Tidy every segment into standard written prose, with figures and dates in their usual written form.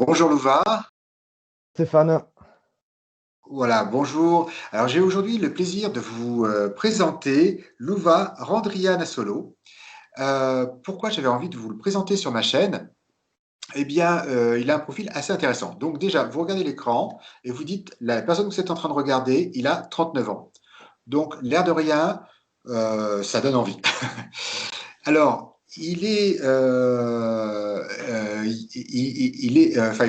Bonjour Louva, Stéphane, voilà, bonjour. Alors j'ai aujourd'hui le plaisir de vous présenter Louva Randrianasolo. Pourquoi j'avais envie de vous le présenter sur ma chaîne? Eh bien, il a un profil assez intéressant. Donc déjà, vous regardez l'écran et vous dites, la personne que vous êtes en train de regarder, il a 39 ans. Donc l'air de rien, ça donne envie. Alors, il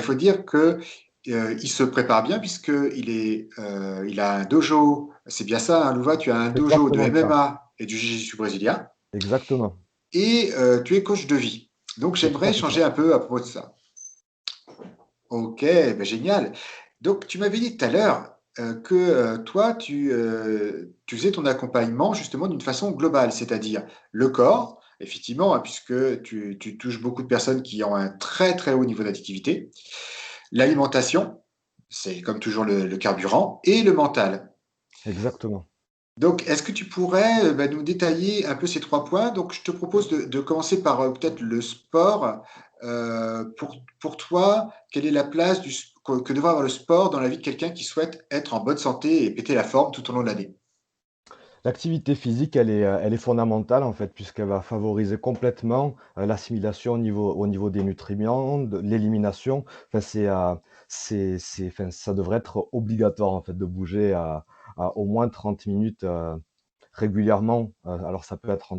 faut dire que il se prépare bien puisque il a un dojo. C'est bien ça, hein, Louva, tu as un c'est dojo de exactement ça. MMA et du jiu-jitsu brésilien Exactement. et tu es coach de vie. Donc, C'est tout j'aimerais à fait ça. échanger un peu à propos de ça. Ok, ben génial. Donc, tu m'avais dit tout à l'heure que toi, tu faisais ton accompagnement justement d'une façon globale, c'est-à-dire le corps, effectivement, hein, puisque tu touches beaucoup de personnes qui ont un très très haut niveau d'activité, l'alimentation, c'est comme toujours le carburant, et le mental. Exactement. Donc, est-ce que tu pourrais nous détailler un peu ces trois points? Donc, je te propose de commencer par peut-être le sport. Pour toi, quelle est la place que devrait avoir le sport dans la vie de quelqu'un qui souhaite être en bonne santé et péter la forme tout au long de l'année? L'activité physique, elle est fondamentale en fait, puisqu'elle va favoriser complètement l'assimilation au niveau des nutriments, de l'élimination. Enfin, enfin, ça devrait être obligatoire en fait de bouger à au moins 30 minutes régulièrement. Alors ça peut être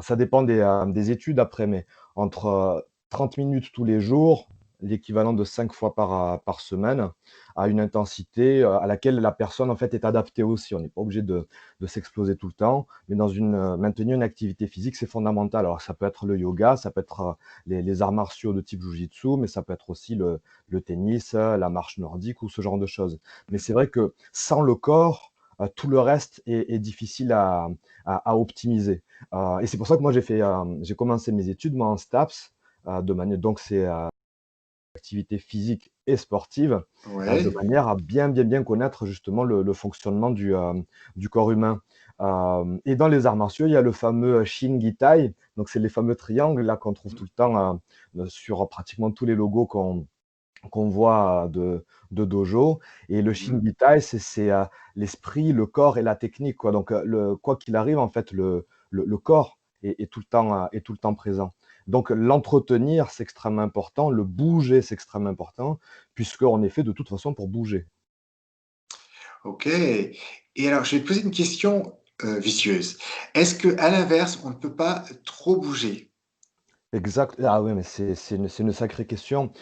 ça dépend des études après, mais entre 30 minutes tous les jours, l'équivalent de 5 fois par semaine, à une intensité à laquelle la personne en fait est adaptée aussi. On n'est pas obligé de s'exploser tout le temps, mais maintenir une activité physique, c'est fondamental. Alors ça peut être le yoga, ça peut être les arts martiaux de type jujitsu, mais ça peut être aussi le tennis, la marche nordique ou ce genre de choses. Mais c'est vrai que sans le corps, tout le reste est difficile à optimiser. Et c'est pour ça que moi j'ai commencé mes études moi en STAPS, donc c'est activité physique et sportive, de Ouais. manière à bien connaître justement le fonctionnement du corps humain. Et dans les arts martiaux, il y a le fameux Shingitai, donc c'est les fameux triangles là qu'on trouve tout le temps sur pratiquement tous les logos qu'on voit de dojo. Et le Mhm. Shingitai, c'est l'esprit, le corps et la technique, quoi. Donc, quoi qu'il arrive, en fait, le corps est tout le temps présent. Donc, l'entretenir, c'est extrêmement important. Le bouger, c'est extrêmement important, puisqu'on est fait de toute façon pour bouger. Ok. Et alors, je vais te poser une question vicieuse. Est-ce que, à l'inverse, on ne peut pas trop bouger? Exact. Ah oui, mais c'est une sacrée question.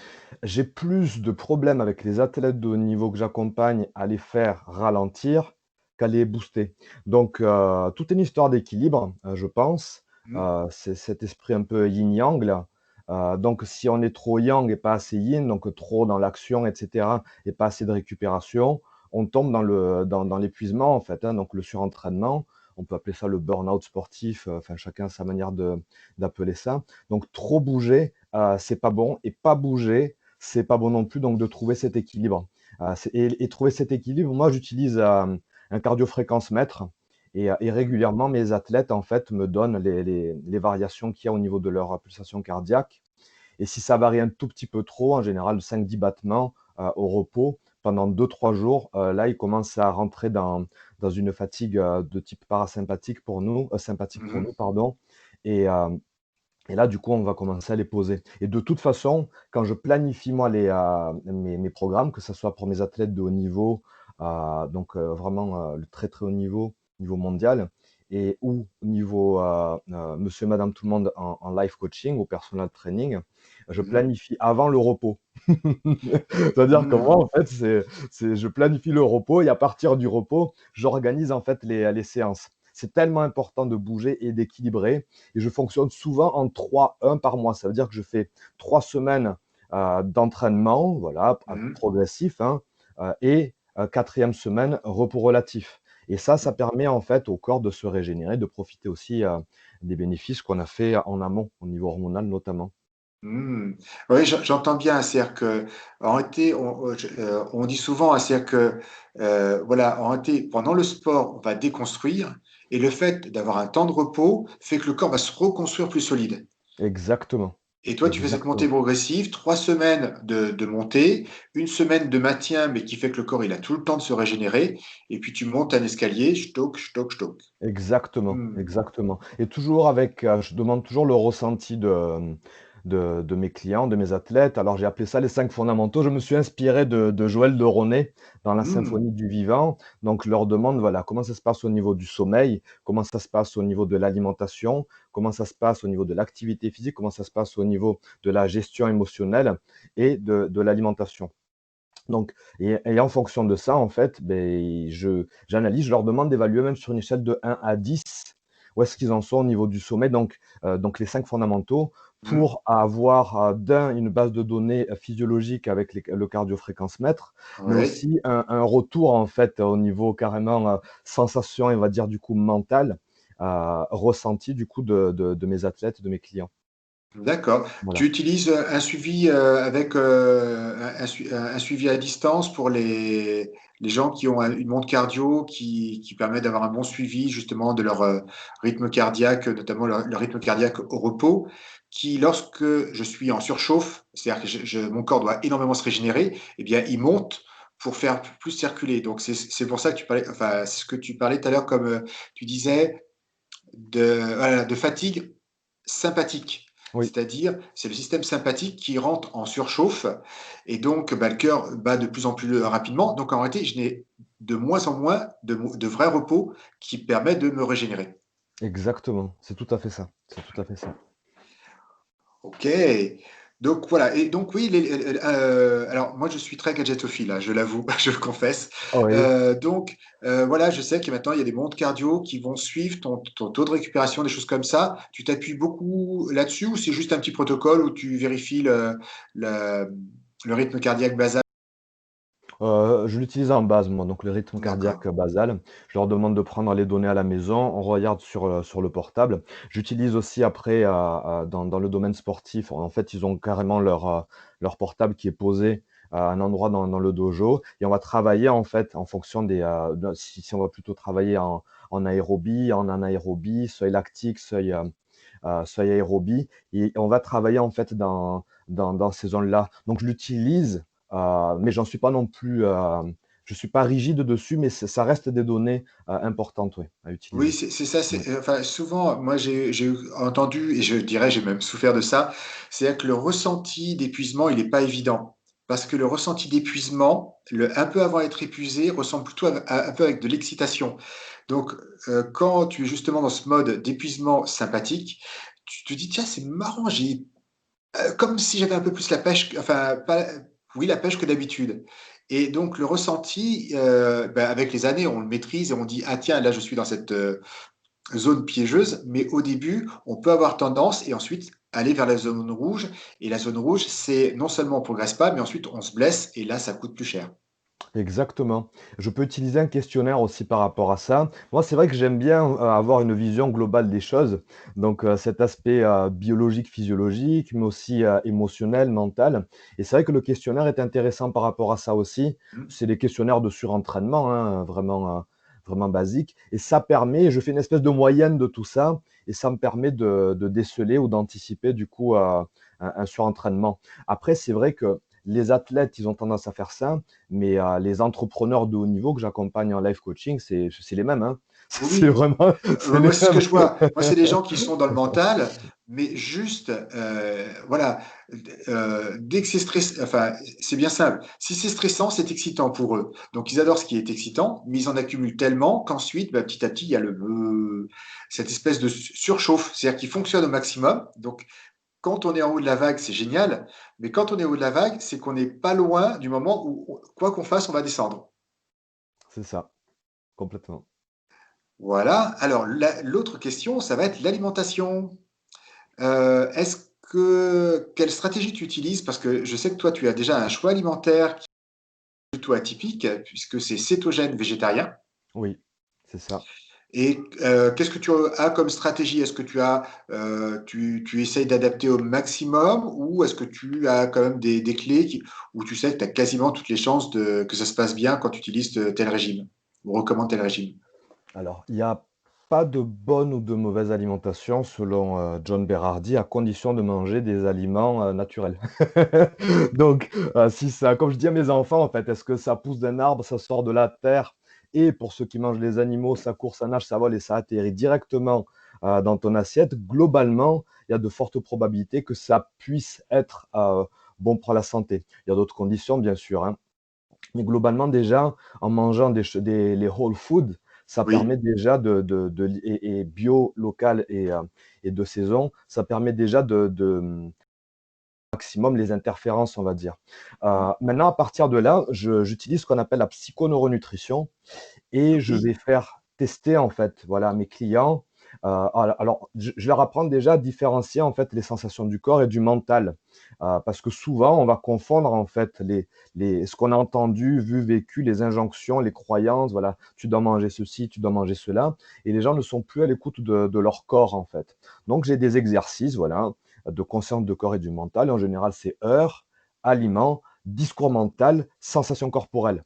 J'ai plus de problèmes avec les athlètes de haut niveau que j'accompagne à les faire ralentir qu'à les booster. Donc, tout est une histoire d'équilibre, je pense. Mhm. C'est cet esprit un peu yin-yang là. Donc si on est trop yang et pas assez yin, donc trop dans l'action et cetera et pas assez de récupération, on tombe dans l'épuisement en fait, hein, donc le surentraînement. On peut appeler ça le burn-out sportif, enfin chacun a sa manière d'appeler ça. Donc trop bouger, c'est pas bon et pas bouger, c'est pas bon non plus, donc de trouver cet équilibre. Et trouver cet équilibre, moi j'utilise un cardio-fréquence-mètre et régulièrement mes athlètes en fait me donnent les variations qu'il y a au niveau de leur pulsation cardiaque. Et si ça varie un tout petit peu trop, en général 5-10 battements au repos pendant 2-3 jours, là ils commencent à rentrer dans une fatigue de type parasympathique pour nous, sympathique pour Mhm. nous, pardon. Et, euh, et là, du coup, on va commencer à les poser. Et de toute façon, quand je planifie moi mes programmes, que ce soit pour mes athlètes de haut niveau, donc vraiment le très très haut niveau, niveau mondial, et ou niveau monsieur et madame tout le monde en life coaching ou personal training, je Mhm. planifie avant le repos. C'est-à-dire que moi, Mhm. en fait, je planifie le repos et à partir du repos, j'organise en fait les séances. C'est tellement important de bouger et d'équilibrer. Et je fonctionne souvent en 3-1 par mois. Ça veut dire que je fais 3 semaines d'entraînement, voilà, Mhm. progressif, hein, et quatrième semaine, repos relatif. Et ça permet en fait au corps de se régénérer, de profiter aussi des bénéfices qu'on a fait en amont, au niveau hormonal notamment. Mmh. Oui, j'entends bien. C'est-à-dire que, en réalité, on dit souvent, hein, c'est-à-dire que, voilà, en réalité, pendant le sport, on va déconstruire, et le fait d'avoir un temps de repos fait que le corps va se reconstruire plus solide. Exactement. Et toi, tu fais cette montée exactement. progressive, 3 semaines de montée, une semaine de maintien, mais qui fait que le corps, il a tout le temps de se régénérer, et puis tu montes un escalier, stock, stock, stock. Exactement, Hmm. exactement et toujours avec, je demande toujours le ressenti de mes clients, de mes athlètes. Alors j'ai appelé ça les 5 fondamentaux. Je me suis inspiré de Joël de Ronet dans la Hmm. symphonie du vivant. Donc je leur demande, voilà, comment ça se passe au niveau du sommeil, comment ça se passe au niveau de l'alimentation, comment ça se passe au niveau de l'activité physique, comment ça se passe au niveau de la gestion émotionnelle et de l'alimentation. Donc et en fonction de ça, en fait, beh, je j'analyse, je leur demande d'évaluer même sur une échelle de 1 à 10, où est-ce qu'ils en sont au niveau du sommet, donc les 5 fondamentaux Hmm. pour avoir, une base de données, physiologique avec le cardiofréquencemètre, mais Ouais. aussi un retour, en fait, au niveau carrément, sensation et on va dire, du coup, mental, ressenti, du coup, de mes athlètes, de mes clients. D'accord. Tu Voilà. utilises un suivi avec un suivi à distance pour les gens qui ont une montre cardio qui permet d'avoir un bon suivi justement de leur rythme cardiaque, notamment leur rythme cardiaque au repos, qui lorsque je suis en surchauffe, c'est-à-dire que mon corps doit énormément se régénérer, eh bien il monte pour faire plus circuler. Donc c'est pour ça que tu parlais, enfin c'est ce que tu parlais tout à l'heure comme tu disais voilà, de fatigue sympathique. Oui. C'est-à-dire, c'est le système sympathique qui rentre en surchauffe et donc bah, le cœur bat de plus en plus rapidement. Donc en réalité, je n'ai de moins en moins de vrai repos qui permet de me régénérer. Exactement, c'est tout à fait ça, c'est tout à fait ça. Ok. Donc voilà. Et donc oui, alors moi je suis très gadgetophile, hein, je l'avoue, je le confesse. Ah oui. Donc voilà, je sais que maintenant il y a des montres cardio qui vont suivre ton taux de récupération, des choses comme ça. Tu t'appuies beaucoup là-dessus ou c'est juste un petit protocole où tu vérifies le, le rythme cardiaque basal? Je l'utilise en base moi, donc le rythme D'accord. cardiaque basal. Je leur demande de prendre les données à la maison, on regarde sur le portable. J'utilise aussi après, dans le domaine sportif, en fait, ils ont carrément leur portable qui est posé à un endroit dans le dojo et on va travailler en fait en fonction si on va plutôt travailler en aérobie, en anaérobie, seuil lactique, seuil aérobie et on va travailler en fait dans ces zones-là. Donc je l'utilise, mais j'en suis pas non plus, je suis pas rigide dessus, mais ça reste des données, importantes, oui, à Oui, utiliser. c'est ça. Mmh. Enfin, souvent, moi, j'ai entendu, et je dirais, j'ai même souffert de ça, c'est-à-dire que le ressenti d'épuisement, il n'est pas évident. Parce que le ressenti d'épuisement, un peu avant d'être épuisé, ressemble plutôt un peu avec de l'excitation. Donc, quand tu es justement dans ce mode d'épuisement sympathique, tu te dis, tiens, c'est marrant, comme si j'avais un peu plus la pêche, enfin, pas, oui, la pêche que d'habitude. Et donc, le ressenti, ben, avec les années, on le maîtrise et on dit, ah tiens, là, je suis dans cette zone piégeuse, mais au début, on peut avoir tendance et ensuite aller vers la zone rouge. Et la zone rouge, c'est non seulement on progresse pas, mais ensuite on se blesse et là, ça coûte plus cher. Exactement. Je peux utiliser un questionnaire aussi par rapport à ça. Moi, c'est vrai que j'aime bien, avoir une vision globale des choses. Donc, cet aspect, biologique, physiologique, mais aussi, émotionnel, mental. Et c'est vrai que le questionnaire est intéressant par rapport à ça aussi. Hmm. C'est des questionnaires de surentraînement, hein, vraiment basiques. Et ça permet je fais une espèce de moyenne de tout ça et ça me permet de déceler ou d'anticiper du coup, un surentraînement. Après, c'est vrai que les athlètes, ils ont tendance à faire ça, mais les entrepreneurs de haut niveau que j'accompagne en life coaching, c'est les mêmes, hein. C'est Oui, vraiment c'est moi les c'est ce que mêmes. je vois. Moi, c'est des gens qui sont dans le mental, mais juste, voilà, dès que c'est stressant, enfin, c'est bien simple. Si c'est stressant, c'est excitant pour eux. Donc, ils adorent ce qui est excitant, mais ils en accumulent tellement qu'ensuite, bah, petit à petit, il y a cette espèce de surchauffe, c'est-à-dire qu'ils fonctionnent au maximum. Donc, quand on est en haut de la vague, c'est génial, mais quand on est en haut de la vague, c'est qu'on n'est pas loin du moment où, quoi qu'on fasse, on va descendre. C'est ça, complètement. Voilà. Alors, l'autre question, ça va être l'alimentation. Quelle stratégie tu utilises? Parce que je sais que toi, tu as déjà un choix alimentaire qui est plutôt atypique, puisque c'est cétogène végétarien. Oui, c'est ça. Et qu'est-ce que tu as comme stratégie? Est-ce que tu essayes d'adapter au maximum ou est-ce que tu as quand même des clés où tu sais que tu as quasiment toutes les chances que ça se passe bien quand tu utilises tel régime ou recommandes tel régime? Alors, il y a pas de bonne ou de mauvaise alimentation selon John Berardi, à condition de manger des aliments naturels. Donc, si ça, comme je dis à mes enfants, en fait, est-ce que ça pousse d'un arbre, ça sort de la terre, et pour ceux qui mangent les animaux, ça court, ça nage, ça vole et ça atterrit directement dans ton assiette, globalement, il y a de fortes probabilités que ça puisse être bon pour la santé. Il y a d'autres conditions, bien sûr, hein. Mais globalement, déjà, en mangeant les whole food, ça permet Oui. déjà et bio, local et de saison, ça permet déjà maximum les interférences, on va dire. Mm. Maintenant, à partir de là, j'utilise ce qu'on appelle la psychoneuronutrition et je Oui. vais faire tester en fait, voilà, à mes clients. Alors, je leur apprends déjà à différencier en fait les sensations du corps et du mental, parce que souvent on va confondre en fait ce qu'on a entendu, vu, vécu, les injonctions, les croyances. Voilà, tu dois manger ceci, tu dois manger cela, et les gens ne sont plus à l'écoute de leur corps en fait. Donc j'ai des exercices, voilà, de conscience de corps et du mental. Et en général, c'est heures, aliments, discours mental, sensations corporelles.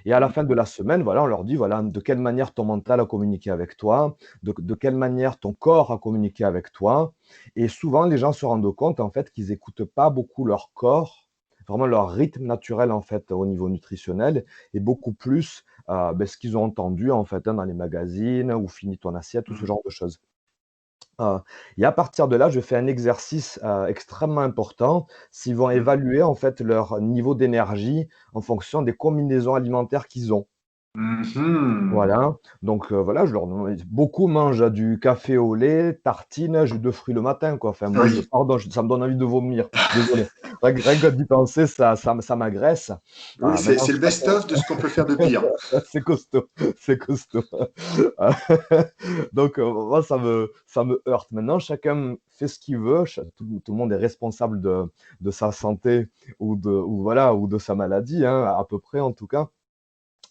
Et à la fin Mm. de la semaine, voilà, on leur dit, voilà, de quelle manière ton mental a communiqué avec toi, de quelle manière ton corps a communiqué avec toi. Et souvent, les gens se rendent compte, en fait, qu'ils n'écoutent pas beaucoup leur corps, vraiment leur rythme naturel, en fait, au niveau nutritionnel, et beaucoup plus ce qu'ils ont entendu, en fait, hein, dans les magazines, ou finis ton assiette, ou ce Mm. genre de choses. Heu et à partir de là, je fais un exercice, extrêmement important. S'ils vont Mm. évaluer, en fait, leur niveau d'énergie en fonction des combinaisons alimentaires qu'ils ont. Mhm. Voilà, donc voilà, je leur demande beaucoup mangent du café au lait, tartines, jus de fruits le matin, quoi. Enfin, moi, Oui. pardon, ça me donne envie de vomir, je suis désolé. Rien que d'y penser, ça m'agresse. Oui, Maintenant c'est le best-of de ce qu'on peut faire de pire. c'est costaud, c'est costaud. Donc moi, ça me heurte. Maintenant, chacun fait ce qu'il veut, tout le monde est responsable de sa santé ou voilà, ou de sa maladie, hein, à peu près en tout cas.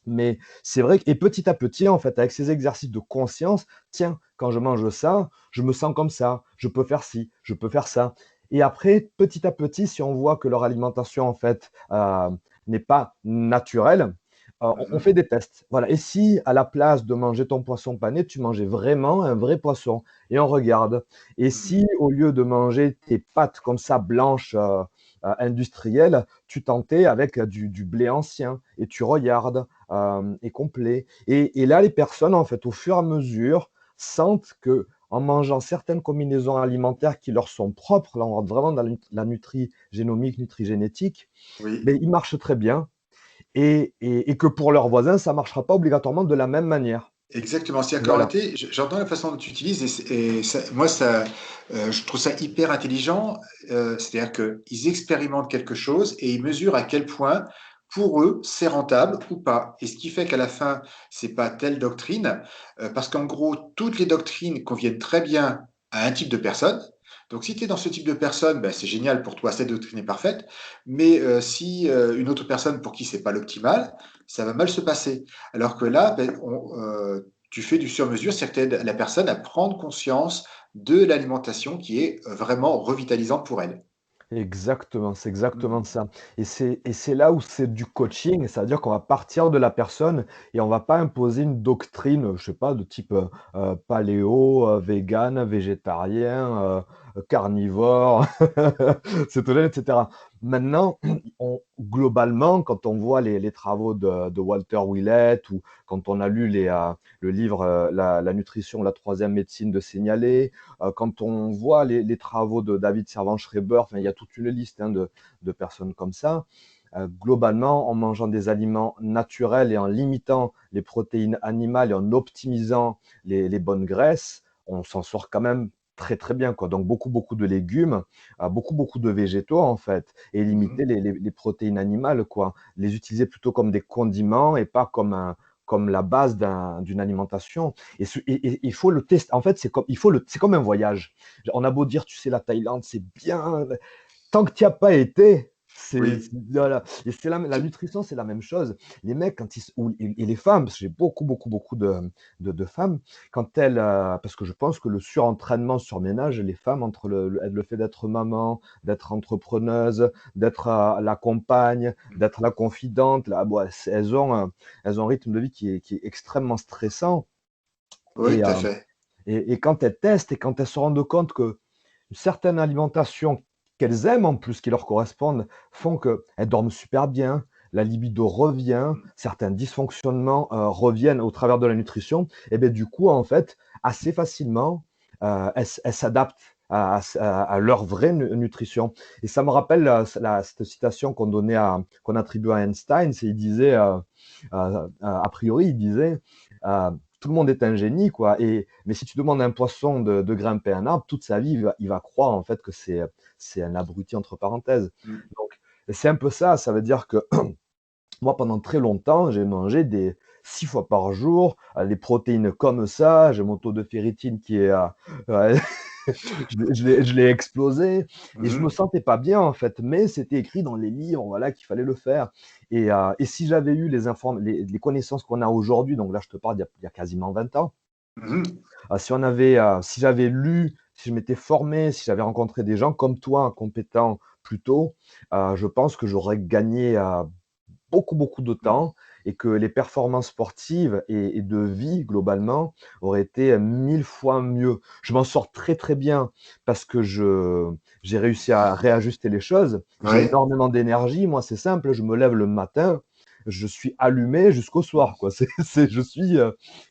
Mais c'est vrai et petit à petit, en fait, avec ces exercices de conscience, tiens, quand je mange ça, je me sens comme ça, je peux faire ci, je peux faire ça. Et après, petit à petit, si on voit que leur alimentation, en fait, n'est pas naturelle, on Mhm. fait des tests. Voilà. Et si, à la place de manger ton poisson pané, tu mangeais vraiment un vrai poisson? Et on regarde. Et Mhm. si, au lieu de manger tes pâtes comme ça, blanches, industrielles, tu tentais avec du blé ancien et tu regardes et complet. Et là, les personnes, en fait, au fur et à mesure, sentent que en mangeant certaines combinaisons alimentaires qui leur sont propres, là, on rentre vraiment dans la nutri-génomique, nutri-génétique, Oui. mais ils marchent très bien et que pour leurs voisins, ça ne marchera pas obligatoirement de la même manière. Exactement. C'est-à-dire qu'en Voilà. réalité, j'entends la façon dont tu utilises et moi, ça, je trouve ça hyper intelligent. C'est-à-dire qu'ils expérimentent quelque chose et ils mesurent à quel point, pour eux, c'est rentable ou pas. Et ce qui fait qu'à la fin, c'est pas telle doctrine, parce qu'en gros, toutes les doctrines conviennent très bien à un type de personne. Donc, si tu es dans ce type de personne, ben, c'est génial pour toi, cette doctrine est parfaite. Mais si une autre personne pour qui c'est pas l'optimal, ça va mal se passer. Alors que là, ben, tu fais du sur-mesure, c'est-à-dire que tu aides la personne à prendre conscience de l'alimentation qui est vraiment revitalisante pour elle. Exactement, c'est exactement Mhm. ça. Et c'est là où c'est du coaching, c'est-à-dire qu'on va partir de la personne et on va pas imposer une doctrine, je sais pas, de type, paléo, végan, végétarien, carnivore, cétogène, et cetera. Maintenant, globalement, quand on voit les travaux de Walter Willett ou quand on a lu le livre, La nutrition, la troisième médecine de Signaler, quand on voit les travaux de David Servan-Schreiber, enfin, il y a toute une liste hein, de personnes comme ça. Globalement, en mangeant des aliments naturels et en limitant les protéines animales et en optimisant les bonnes graisses, on s'en sort quand même très très bien, quoi. Donc beaucoup beaucoup de légumes, beaucoup beaucoup de végétaux en fait, et limiter Mhm. les protéines animales, quoi. Les utiliser plutôt comme des condiments et pas comme la base d'une alimentation. Et il faut le tester. En fait, c'est comme un voyage. On a beau dire, tu sais, la Thaïlande, c'est bien. Tant que tu n'y as pas été, Oui, voilà. Et la tu- nutrition, c'est la même chose. Les mecs, et les femmes, parce que j'ai beaucoup, beaucoup, beaucoup de femmes, quand elles, parce que je pense que le surentraînement, surménage, les femmes, entre le fait d'être maman, d'être entrepreneuse, d'être la compagne, d'être la confidente, là, bon, elles ont un rythme de vie qui est extrêmement stressant. oui, Et, tout à fait. Et quand elles testent et quand elles se rendent compte que une certaine alimentation qu'elles aiment en plus, qui leur correspondent, font qu'elles dorment super bien, la libido revient, certains dysfonctionnements reviennent au travers de la nutrition, et bien du coup, en fait, assez facilement, elles s'adaptent à leur vraie nutrition. Et ça me rappelle cette citation qu'on attribue à Einstein, c'est il disait, a priori, il disait, tout le monde est un génie, quoi. Mais si tu demandes à un poisson de grimper un arbre, toute sa vie, il va croire en fait que c'est un abruti entre parenthèses. Mm. Donc, c'est un peu ça. Ça veut dire que moi, pendant très longtemps, j'ai mangé des 6 fois par jour, les protéines comme ça. J'ai mon taux de ferritine qui est à, ouais, je l'ai explosé et je me Mhm. sentais pas bien en fait, mais c'était écrit dans les livres, voilà, qu'il fallait le faire. Et si j'avais eu les connaissances qu'on a aujourd'hui, donc là je te parle il y a quasiment 20 ans, Mhm. si j'avais lu, si je m'étais formé, si j'avais rencontré des gens comme toi, compétents plus tôt, je pense que j'aurais gagné beaucoup, beaucoup de temps et que les performances sportives et de vie globalement auraient été 1000 fois mieux. Je m'en sors très, très bien parce que j'ai réussi à réajuster les choses. J'ai Ouais. énormément d'énergie. Moi, c'est simple, je me lève le matin, je suis allumé jusqu'au soir, quoi. Je suis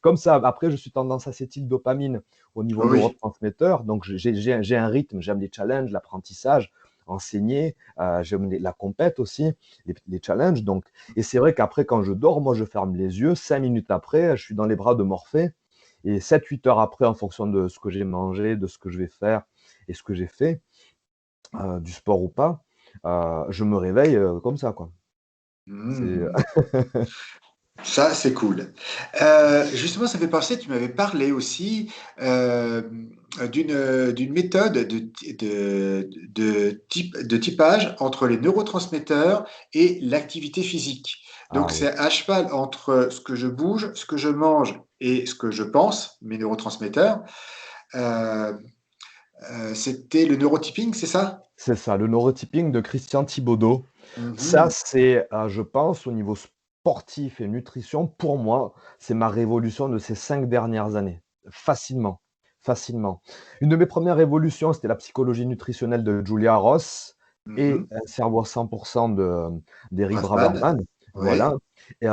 comme ça. Après, je suis tendance acétyldopamine au niveau Oui. neurotransmetteur. Donc, j'ai un rythme, j'aime les challenges, l'apprentissage, enseigner, j'aime la compète aussi, les challenges. Donc, et c'est vrai qu'après, quand je dors, moi, je ferme les yeux. 5 minutes après, je suis dans les bras de Morphée. Et 7, 8 heures après, en fonction de ce que j'ai mangé, de ce que je vais faire et ce que j'ai fait, du sport ou pas, je me réveille comme ça, quoi. C'est Mm. Ça, c'est cool. Justement, ça fait penser, tu m'avais parlé aussi d'une méthode de typage entre les neurotransmetteurs et l'activité physique. Donc, ah oui, c'est à cheval entre ce que je bouge, ce que je mange et ce que je pense, mes neurotransmetteurs. Euh, C'était le neurotyping, c'est ça? c'est ça, le neurotyping de Christian Thibaudeau. Ça, Mhm. c'est, je pense, au niveau sportif et nutrition, pour moi, c'est ma révolution de ces 5 dernières années. Facilement, facilement. Une de mes premières révolutions, c'était la psychologie nutritionnelle de Julia Ross et Mhm. un cerveau à 100% d'Eric Brassman, Braverman. Voilà. oui. Et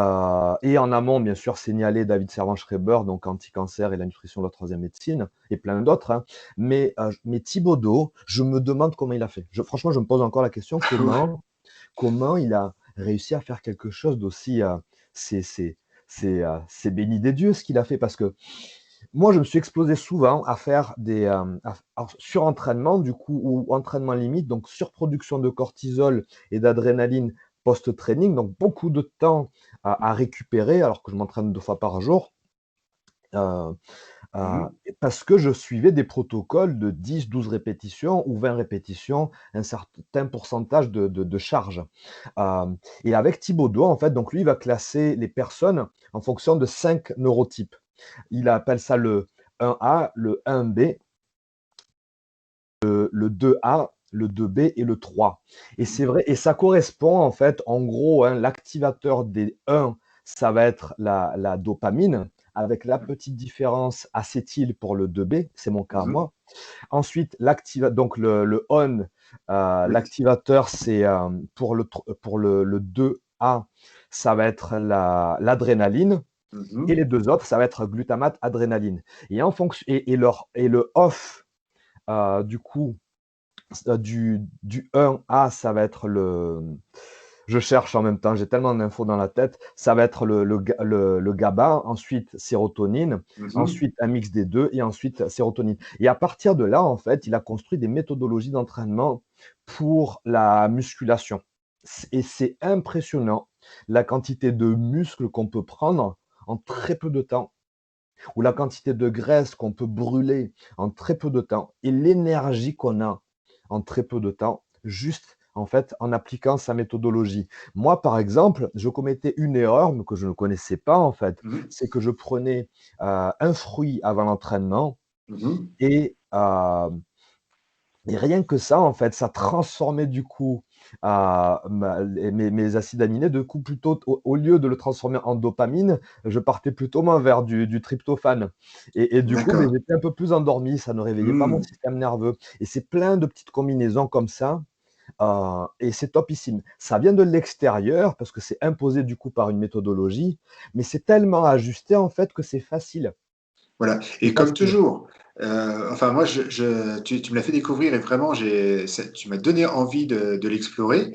en amont, bien sûr, signalé David Servan-Schreiber, donc anti-cancer et la nutrition de la troisième médecine, et plein d'autres, hein. Mais Thibaudeau, je me demande comment il a fait. Franchement, je me pose encore la question, comment il a réussi à faire quelque chose d'aussi, c'est c'est c'est béni des dieux ce qu'il a fait parce que moi, je me suis explosé souvent à faire alors surentraînement du coup ou entraînement limite, donc surproduction de cortisol et d'adrénaline post-training, donc beaucoup de temps à récupérer alors que je m'entraîne 2 fois par jour, heu Mhm. parce que je suivais des protocoles de 10, 12 répétitions ou 20 répétitions, un certain pourcentage de charge. Et avec Thibaudeau, en fait, donc lui, il va classer les personnes en fonction de 5 neurotypes. Il appelle ça le 1A, le 1B, le 2A, le 2B et le 3. Et c'est vrai, et ça correspond en fait, en gros, hein, l'activateur des 1, ça va être la dopamine, avec la petite différence acétyl pour le 2B, c'est mon cas à Mhm. moi. Ensuite, donc le on, Oui. l'activateur, c'est pour le 2A, ça va être l'adrénaline. Et Mhm. les deux autres, ça va être glutamate, adrénaline. Et en fonction, et le off, du coup, du 1A, ça va être je cherche en même temps, j'ai tellement d'infos dans la tête. Ça va être le GABA, ensuite sérotonine, Mhm. ensuite un mix des deux et ensuite sérotonine. Et à partir de là, en fait, il a construit des méthodologies d'entraînement pour la musculation. Et c'est impressionnant la quantité de muscles qu'on peut prendre en très peu de temps, ou la quantité de graisse qu'on peut brûler en très peu de temps, et l'énergie qu'on a en très peu de temps, juste en fait en appliquant sa méthodologie. Moi, par exemple, je commettais une erreur, mais que je ne connaissais pas en fait, Mhm. c'est que je prenais un fruit avant l'entraînement Mhm. et rien que ça, en fait, ça transformait du coup. mes acides aminés, du coup, plutôt, au lieu de le transformer en dopamine, je partais plutôt moi vers du tryptophane. Et du coup, ben, D'accord. j'étais un peu plus endormi, ça ne réveillait pas mon Mmh. système nerveux. Et c'est plein de petites combinaisons comme ça, et c'est topissime. Ça vient de l'extérieur parce que c'est imposé du coup par une méthodologie, mais c'est tellement ajusté en fait que c'est facile. Voilà, C'est et comme facile. toujours, enfin moi tu me l'as fait découvrir et vraiment tu m'as donné envie de l'explorer.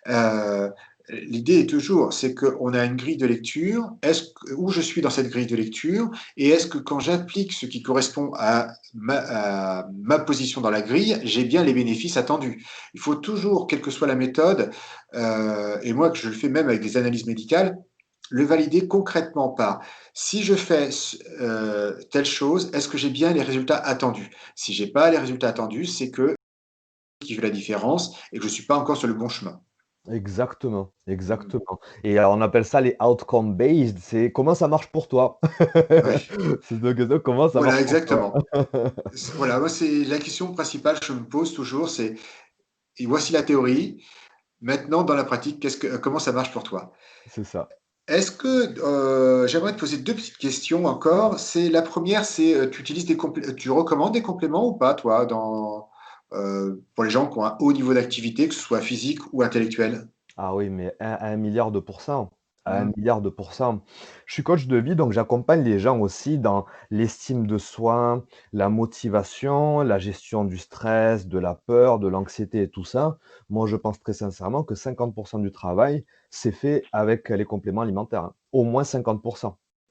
Heu, L'idée est toujours, c'est qu'on a une grille de lecture. Est-ce que où je suis dans cette grille de lecture? Et est-ce que quand j'applique ce qui correspond à ma position dans la grille, j'ai bien les bénéfices attendus? Il faut toujours, quelle que soit la méthode, et moi que je le fais même avec des analyses médicales, le valider concrètement par: si je fais telle chose, est-ce que j'ai bien les résultats attendus? Si j'ai pas les résultats attendus, c'est que qui fait la différence et que je suis pas encore sur le bon chemin. Exactement, Mmh. exactement. Et on appelle ça les outcome based, c'est comment ça marche pour toi? Ouais, C'est une question, comment ça voilà marche pour toi? exactement. Voilà, moi c'est la question principale que je me pose toujours, c'est: «Et voici la théorie, maintenant dans la pratique, comment ça marche pour toi?» C'est ça. Est-ce que, j'aimerais te poser 2 petites questions encore. C'est la première, c'est, tu recommandes des compléments ou pas toi pour les gens qui ont un haut niveau d'activité, que ce soit physique ou intellectuel? Ah oui, mais à 1 000 000 de pourcents, à un Mmh. milliard de pourcents. Je suis coach de vie, donc j'accompagne les gens aussi dans l'estime de soi, la motivation, la gestion du stress, de la peur, de l'anxiété et tout ça. Moi, je pense très sincèrement que 50 du travail, c'est fait avec les compléments alimentaires, hein. Au moins 50.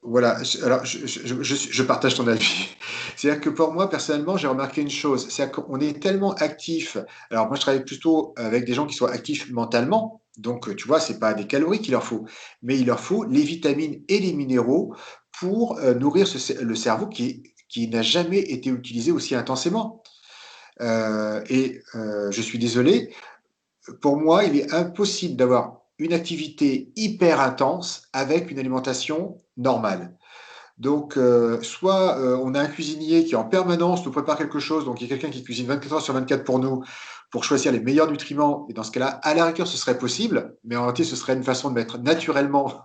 Voilà, je partage ton avis. C'est-à-dire que pour moi, personnellement, j'ai remarqué une chose, c'est-à-dire qu'on est tellement actif. Alors moi, je travaille plutôt avec des gens qui sont actifs mentalement, donc tu vois, c'est pas des calories qu'il leur faut, mais il leur faut les vitamines et les minéraux pour, nourrir le cerveau qui n'a jamais été utilisé aussi intensément. Je suis désolé, pour moi, il est impossible d'avoir une activité hyper intense avec une alimentation normale. Donc, soit, on a un cuisinier qui en permanence nous prépare quelque chose, donc il y a quelqu'un qui cuisine 24 heures sur 24 pour nous, pour choisir les meilleurs nutriments et dans ce cas-là, à la rigueur, ce serait possible, mais en réalité, ce serait une façon de mettre naturellement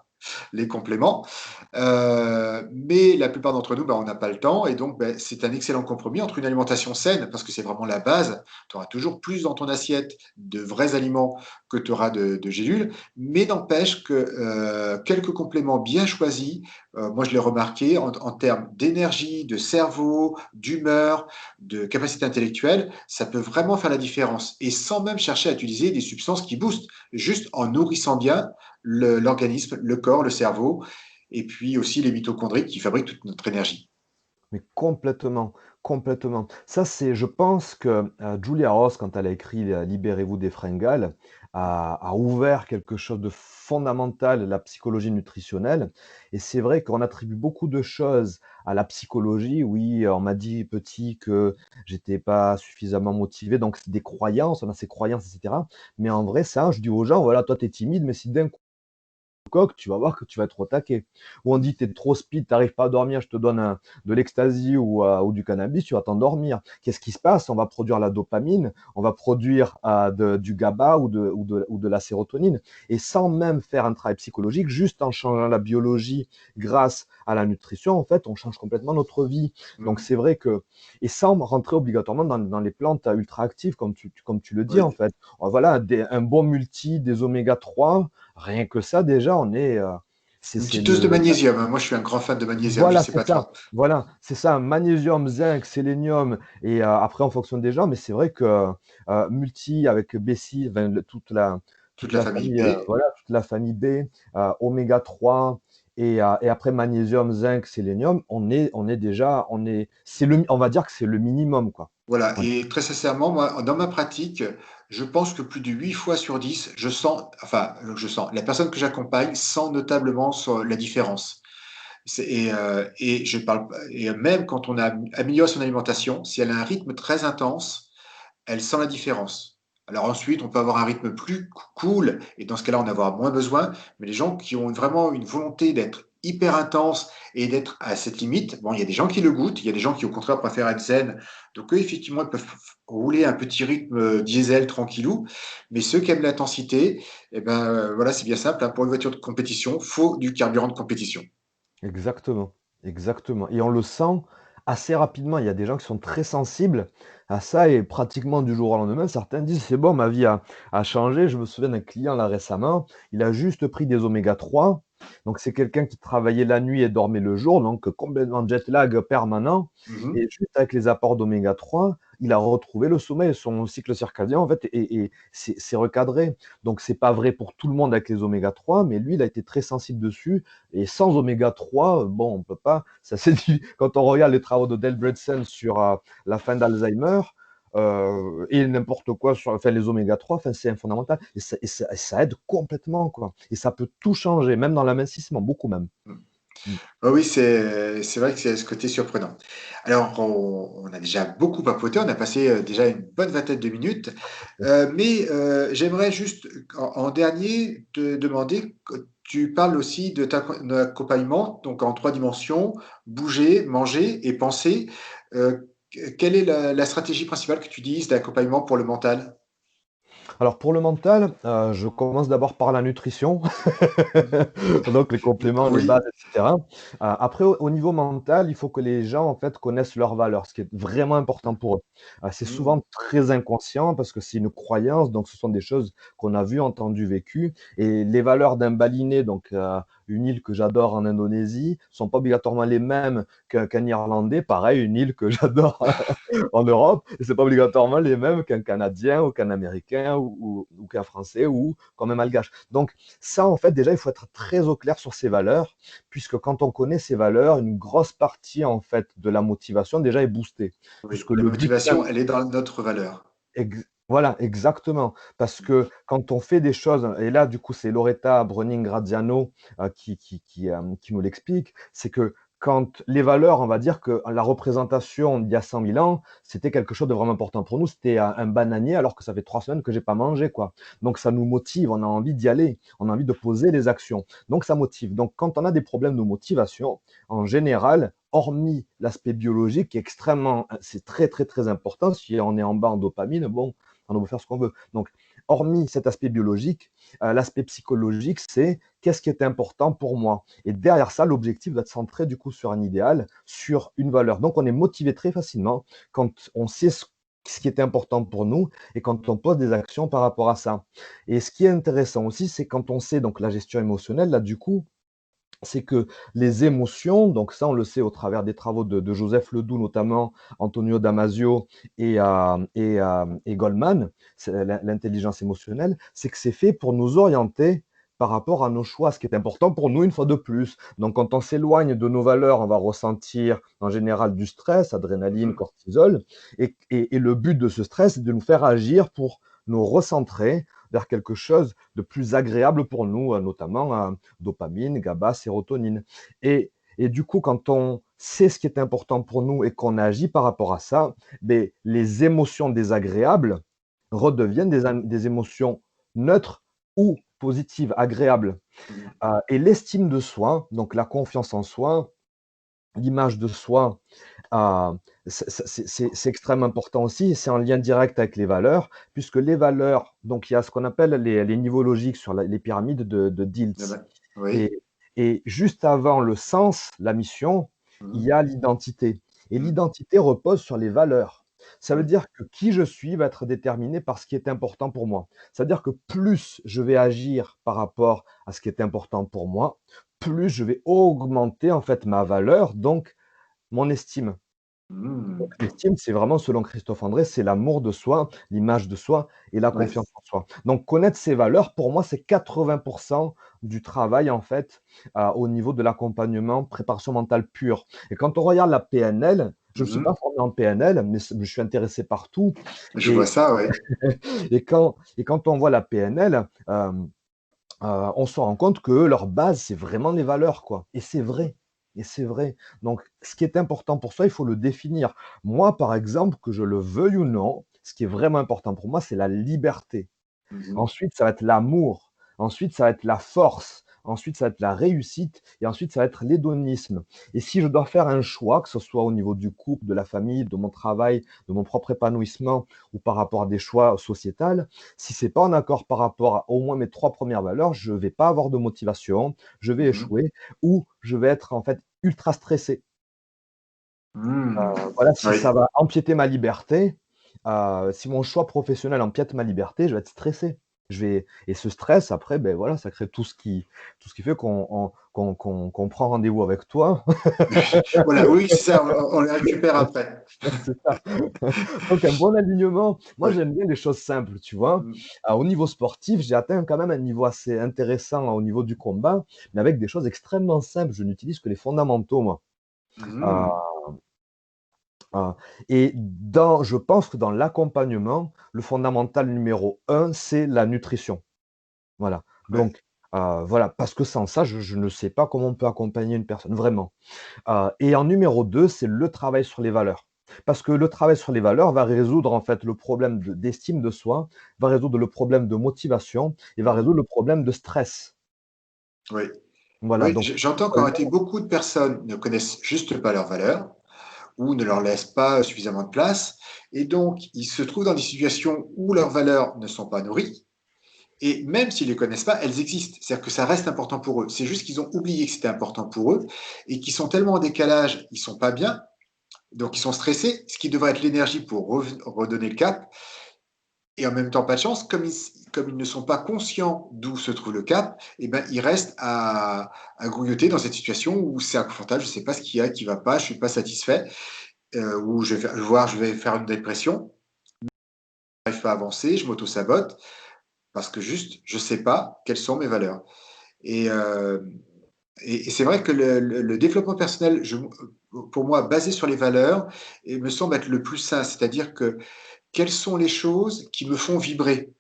les compléments. Mais la plupart d'entre nous, bah, on n'a pas le temps et donc, beh, c'est un excellent compromis entre une alimentation saine, parce que c'est vraiment la base. Tu auras toujours plus dans ton assiette de vrais aliments que tu auras de gélules, mais n'empêche que, quelques compléments bien choisis, moi je l'ai remarqué en termes d'énergie, de cerveau, d'humeur, de capacité intellectuelle, ça peut vraiment faire la différence et sans même chercher à utiliser des substances qui boostent, juste en nourrissant bien l'organisme, le corps, le cerveau et puis aussi les mitochondries qui fabriquent toute notre énergie. Mais complètement, complètement. Ça, c'est je pense que, Julia Ross, quand elle a écrit, «Libérez-vous des fringales», a ouvert quelque chose de fondamental, la psychologie nutritionnelle. Et c'est vrai qu'on attribue beaucoup de choses à la psychologie. Oui, on m'a dit petit que j'étais pas suffisamment motivé, donc c'est des croyances, on a ces croyances et cetera. Mais en vrai, ça, je dis aux gens: «Voilà, toi, tu es timide, mais si d'un coque, tu vas voir que tu vas être au taquet. Ou on dit: «Tu es trop speed, tu arrives pas à dormir, je te donne de l'ecstasy ou du cannabis, tu vas t'endormir». Qu'est-ce qui se passe? On va produire la dopamine, on va produire, du GABA ou de la sérotonine, et sans même faire un travail psychologique, juste en changeant la biologie grâce à la nutrition, en fait, on change complètement notre vie. Donc Mmh. c'est vrai que, et sans rentrer obligatoirement dans les plantes ultra actives comme tu le dis, en Oui. fait. Voilà, un bon multi, des oméga 3. Rien que ça déjà, on est, Une c'est petite dose de le magnésium, hein. Moi, je suis un grand fan de magnésium, je voilà, sais c'est pas ça, toi. magnésium, zinc, sélénium, et après en fonction des gens, mais c'est vrai que, multi avec B6, enfin Toute toute la la famille famille, B. voilà, toute la famille B, oméga 3, et après magnésium, zinc, sélénium, on est déjà, on va dire que c'est le minimum, quoi. Voilà Ouais. et très sincèrement, moi, dans ma pratique, je pense que plus de 8 fois sur 10, la personne que j'accompagne sent notablement la différence. Et je parle pas et même quand on améliore son alimentation, si elle a un rythme très intense, elle sent la différence. Alors ensuite, on peut avoir un rythme plus cool et dans ce cas-là, en avoir moins besoin, mais les gens qui ont vraiment une volonté d'être hyper intense et d'être à cette limite. Bon, il y a des gens qui le goûtent, il y a des gens qui au contraire préfèrent être zen. Donc eux, effectivement, ils peuvent rouler un petit rythme diesel tranquillou. Mais ceux qui aiment l'intensité, eh ben voilà, c'est bien simple, hein, pour une voiture de compétition, faut du carburant de compétition. Exactement, exactement et on le sent assez rapidement. Il y a des gens qui sont très sensibles à ça et pratiquement du jour au lendemain, certains disent: «C'est bon, ma vie a changé». Je me souviens d'un client là récemment, il a juste pris des oméga 3, donc c'est quelqu'un qui travaillait la nuit et dormait le jour, donc complètement jet lag permanent Mhm. et juste avec les apports d'oméga 3, il a retrouvé le sommeil. Son cycle circadien en fait est c'est recadré. Donc c'est pas vrai pour tout le monde avec les oméga 3, mais lui, il a été très sensible dessus et sans oméga 3, bon, on peut pas. Ça c'est dit quand on regarde les travaux de Delbredsen sur la fin d'Alzheimer et n'importe quoi sur enfin, les oméga 3, enfin, c'est fondamental. Et ça aide complètement, quoi. Et ça peut tout changer, même dans l'amincissement, beaucoup même. Mm. Ah oui, c'est vrai que c'est ce côté surprenant. Alors, on a déjà beaucoup papoté, on a passé déjà une bonne vingtaine de minutes, mais j'aimerais juste, en dernier, te demander, que tu parles aussi de ton accompagnement, donc en trois dimensions, bouger, manger et penser. Quelle est la stratégie principale que tu utilises d'accompagnement pour le mental? Alors pour le mental, je commence d'abord par la nutrition, donc les compléments, les Oui. bases et cetera. Après au niveau mental, il faut que les gens, en fait, connaissent leurs valeurs, ce qui est vraiment important pour eux. C'est Mmh. souvent très inconscient parce que c'est une croyance, donc ce sont des choses qu'on a vues, entendues, vécues et les valeurs d'un Balinais, donc une île que j'adore en Indonésie, sont pas obligatoirement les mêmes qu'un Irlandais. Pareil, une île que j'adore en Europe, et c'est pas obligatoirement les mêmes qu'un Canadien ou qu'un Américain ou qu'un Français ou comme un Malgache. Donc ça, en fait, déjà, il faut être très au clair sur ces valeurs, puisque quand on connaît ces valeurs, une grosse partie, en fait, de la motivation déjà est boostée, Oui, puisque la le but motivation, même, elle est dans notre valeur. voilà, exactement, parce que quand on fait des choses, et là, du coup, c'est Loretta Browning-Graziano qui nous l'explique, c'est que quand les valeurs, on va dire que la représentation d'il y a 100 000 ans, c'était quelque chose de vraiment important pour nous. C'était un bananier alors que ça fait 3 semaines que j'ai pas mangé, quoi. Donc ça nous motive, on a envie d'y aller, on a envie de poser des actions. Donc ça motive. Donc quand on a des problèmes de motivation, en général, hormis l'aspect biologique qui est extrêmement, c'est très très très important. Si on est en bas en dopamine, bon, on peut faire ce qu'on veut. Donc, hormis cet aspect biologique, l'aspect psychologique, c'est qu'est-ce qui est important pour moi. Et derrière ça, l'objectif doit être centré du coup sur un idéal, sur une valeur. Donc, on est motivé très facilement quand on sait ce qui est important pour nous et quand on pose des actions par rapport à ça. Et ce qui est intéressant aussi, c'est quand on sait donc la gestion émotionnelle, là du coup, c'est que les émotions, donc ça on le sait au travers des travaux de Joseph Ledoux notamment, Antonio Damasio et Goldman, c'est l'intelligence émotionnelle, c'est que c'est fait pour nous orienter par rapport à nos choix, ce qui est important pour nous une fois de plus. Donc quand on s'éloigne de nos valeurs, on va ressentir en général du stress, adrénaline, Mmh. cortisol, et le but de ce stress, c'est de nous faire agir pour nous recentrer vers quelque chose de plus agréable pour nous, notamment dopamine, GABA, sérotonine. Et du coup, quand on sait ce qui est important pour nous et qu'on agit par rapport à ça, ben, les émotions désagréables redeviennent des émotions neutres ou positives, agréables. Mmh. Et l'estime de soi, donc la confiance en soi, l'image de soi, euh, c'est extrêmement important aussi, et c'est en lien direct avec les valeurs, puisque les valeurs, donc il y a ce qu'on appelle les niveaux logiques sur les pyramides de Ah Diels. bah, oui. Et, et juste avant le sens, la mission, il Mmh. y a l'identité. Et Mmh. l'identité repose sur les valeurs. Ça veut Oui. dire que qui je suis va être déterminé par ce qui est important pour moi. C'est-à-dire que plus je vais agir par rapport à ce qui est important pour moi, plus je vais augmenter en fait ma valeur, donc mon estime. Donc Mmh. l'estime, c'est vraiment selon Christophe André, c'est l'amour de soi, l'image de soi et la Oui. confiance en soi. Donc connaître ses valeurs, pour moi, c'est 80 du travail en fait, au niveau de l'accompagnement, préparation mentale pure. Et quand on regarde la PNL, je ne suis Mmh. pas formé en PNL, mais je suis intéressé par tout Je vois et ça, oui. quand on voit la PNL, on se rend compte que leur base, c'est vraiment les valeurs, quoi. Et c'est vrai. Et c'est vrai. Donc, ce qui est important pour ça, il faut le définir. Moi, par exemple, que je le veuille ou non, ce qui est vraiment important pour moi, c'est la liberté. Mmh. Ensuite, ça va être l'amour. Ensuite, ça va être la force. ensuite ça va être la réussite et ensuite ça va être l'hédonisme. Et si je dois faire un choix, que ce soit au niveau du couple, de la famille, de mon travail, de mon propre épanouissement ou par rapport à des choix sociétals, si c'est pas en accord par rapport à au moins mes 3 premières valeurs, je vais pas avoir de motivation, je vais Mmh. échouer ou je vais être en fait ultra stressé. Mmh. Voilà, si ça Oui. va empiéter ma liberté, si mon choix professionnel empiète ma liberté, je vais être stressé. Je vais et ce stress après, beh, voilà, ça crée tout ce qui fait qu'on prend rendez-vous avec toi. Voilà, oui, c'est ça, on les récupère après. C'est ça. Donc un bon alignement. Moi, Oui. j'aime bien les choses simples, tu vois? Mmh. Au niveau sportif, j'ai atteint quand même un niveau assez intéressant au niveau du combat, mais avec des choses extrêmement simples. Je n'utilise que les fondamentaux, moi. Heu Mmh. Ah et je pense que dans l'accompagnement, le fondamental numéro un, c'est la nutrition. Voilà. Ouais. Donc, voilà, parce que sans ça, je ne sais pas comment on peut accompagner une personne, vraiment. Et en numéro 2, c'est le travail sur les valeurs. Parce que le travail sur les valeurs va résoudre, en fait, le problème d'estime de soi, va résoudre le problème de motivation et va Mmh. résoudre le problème de stress. Oui. Voilà, Oui, donc j'entends qu'en réalité, beaucoup de personnes ne connaissent juste pas leurs valeurs ou ne leur laissent pas suffisamment de place et donc ils se trouvent dans des situations où leurs valeurs ne sont pas nourries et même s'ils les connaissent pas, elles existent. C'est-à-dire que ça reste important pour eux. C'est juste qu'ils ont oublié que c'était important pour eux et qu'ils sont tellement en décalage, ils sont pas bien, donc ils sont stressés, ce qui devrait être l'énergie pour redonner le cap. Et en même temps, pas de chance, comme ils ne sont pas conscients d'où se trouve le cap, eh ben, ils restent à grignoter dans cette situation où c'est inconfortable, je ne sais pas ce qu'il y a qui va pas, je suis pas satisfait, où je vais faire une dépression, je n'arrive pas à avancer, je m'auto-sabote, parce que juste, je ne sais pas quelles sont mes valeurs. Et, euh, et c'est vrai que le développement personnel, pour moi, basé sur les valeurs, et me semble être le plus sain, c'est-à-dire que quelles sont les choses qui me font vibrer.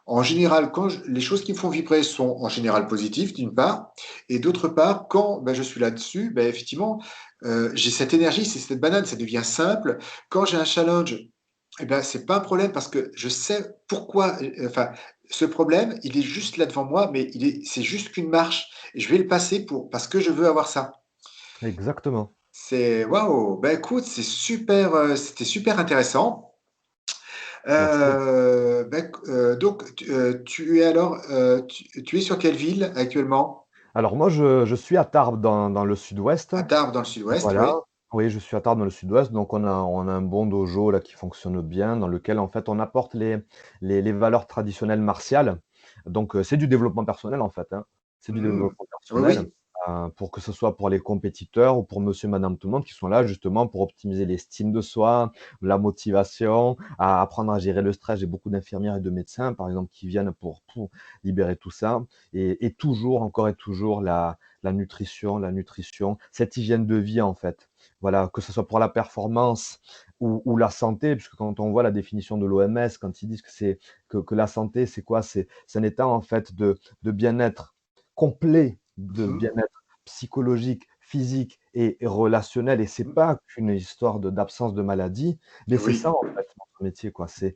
En général, les choses qui me font vibrer sont en général positives, d'une part, et d'autre part, quand je suis là-dessus, effectivement, j'ai cette énergie, c'est cette banane, ça devient simple. Quand j'ai un challenge, c'est pas un problème parce que je sais pourquoi. Enfin, ce problème, il est juste là devant moi, mais c'est juste qu'une marche. Et je vais le passer parce que je veux avoir ça. exactement. C'est waouh. Ben écoute, c'était super intéressant. Merci. Donc, tu es alors, tu es sur quelle ville actuellement? Alors moi, je suis à Tarbes dans le sud-ouest. À Tarbes, dans le sud-ouest, Voilà, oui. oui, je suis à Tarbes dans le sud-ouest, donc on a un bon dojo là qui fonctionne bien, dans lequel en fait on apporte les valeurs traditionnelles martiales. Donc c'est du développement personnel en fait, hein. C'est du Mmh. développement Oui, personnel, oui. pour que ce soit pour les compétiteurs ou pour monsieur, madame, tout le monde qui sont là justement pour optimiser l'estime de soi, la motivation, à apprendre à gérer le stress. J'ai beaucoup d'infirmières et de médecins par exemple qui viennent pour libérer tout ça et toujours, encore et toujours la nutrition, cette hygiène de vie en fait. Voilà, que ce soit pour la performance ou la santé, puisque quand on voit la définition de l'OMS, quand ils disent que la santé, c'est quoi? C'est un état en fait de bien-être complet, de Mmh. bien-être psychologique, physique et relationnel et c'est Mmh. pas qu'une histoire d'absence de maladie, mais c'est ça Oui. en fait notre métier quoi. C'est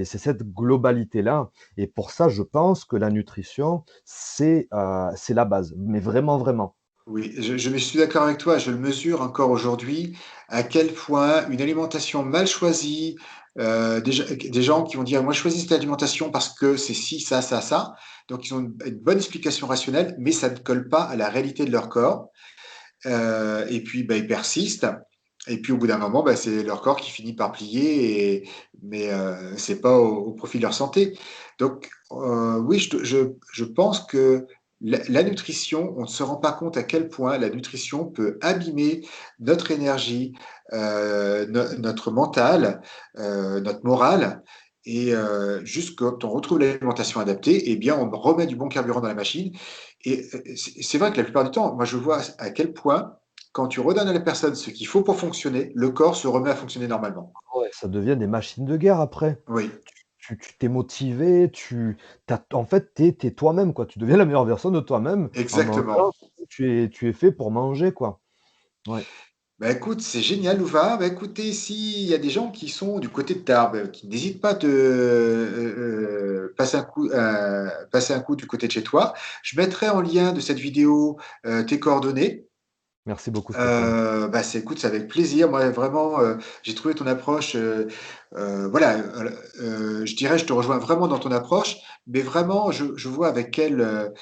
cette globalité-là et pour ça, je pense que la nutrition, c'est la base, mais vraiment, vraiment. Oui, je suis d'accord avec toi, je le mesure encore aujourd'hui, à quel point une alimentation mal choisie, des gens qui vont dire: «Moi, je choisis cette alimentation parce que c'est ci, ça, ça, ça». Donc ils ont une bonne explication rationnelle, mais ça ne colle pas à la réalité de leur corps. Et puis, ils persistent et puis au bout d'un moment, c'est leur corps qui finit par plier mais c'est pas au profit de leur santé. Donc oui, je pense que la nutrition, on ne se rend pas compte à quel point la nutrition peut abîmer notre énergie, notre mental, notre morale et juste quand on retrouve l'alimentation adaptée eh bien, on remet du bon carburant dans la machine et c'est vrai que la plupart du temps, moi, je vois à quel point, quand tu redonnes à la personne ce qu'il faut pour fonctionner, le corps se remet à fonctionner normalement. Ouais, ça devient des machines de guerre après. Oui, Tu es motivé, en fait, tu es toi-même, quoi. Tu deviens la meilleure version de toi-même en mangeant exactement. tu es fait pour manger, quoi. Ouais. Bah écoute, c'est génial, Louva. Bah écoutez, s'il y a des gens qui sont du côté de Tarbes, qui n'hésitent pas à te passer un coup du côté de chez toi, je mettrai en lien de cette vidéo tes coordonnées. Merci beaucoup, Stéphane. Bah écoute, c'est avec plaisir. Moi, vraiment, j'ai trouvé ton approche. Voilà, je dirais, je te rejoins vraiment dans ton approche, mais vraiment, je vois avec quelle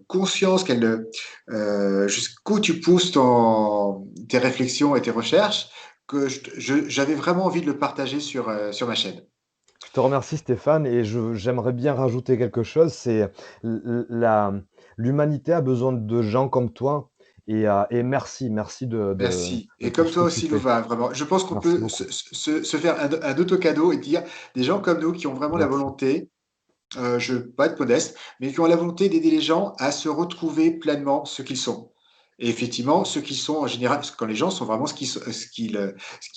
conscience, jusqu'où tu pousses tes réflexions et tes recherches, que j'avais vraiment envie de le partager sur ma chaîne. Je te remercie, Stéphane, et j'aimerais bien rajouter quelque chose, c'est la l'humanité a besoin de gens comme toi et merci Merci. de Et tout comme ce toi que tu aussi, fais. Louva, vraiment. Je pense qu'on Merci peut beaucoup. se faire un auto-cadeau et dire des gens comme nous qui ont vraiment la Merci. volonté, je veux pas être modeste, mais qui ont la volonté d'aider les gens à se retrouver pleinement ce qu'ils sont. Et effectivement, ceux qui sont en général, parce que quand les gens sont vraiment ce qu'il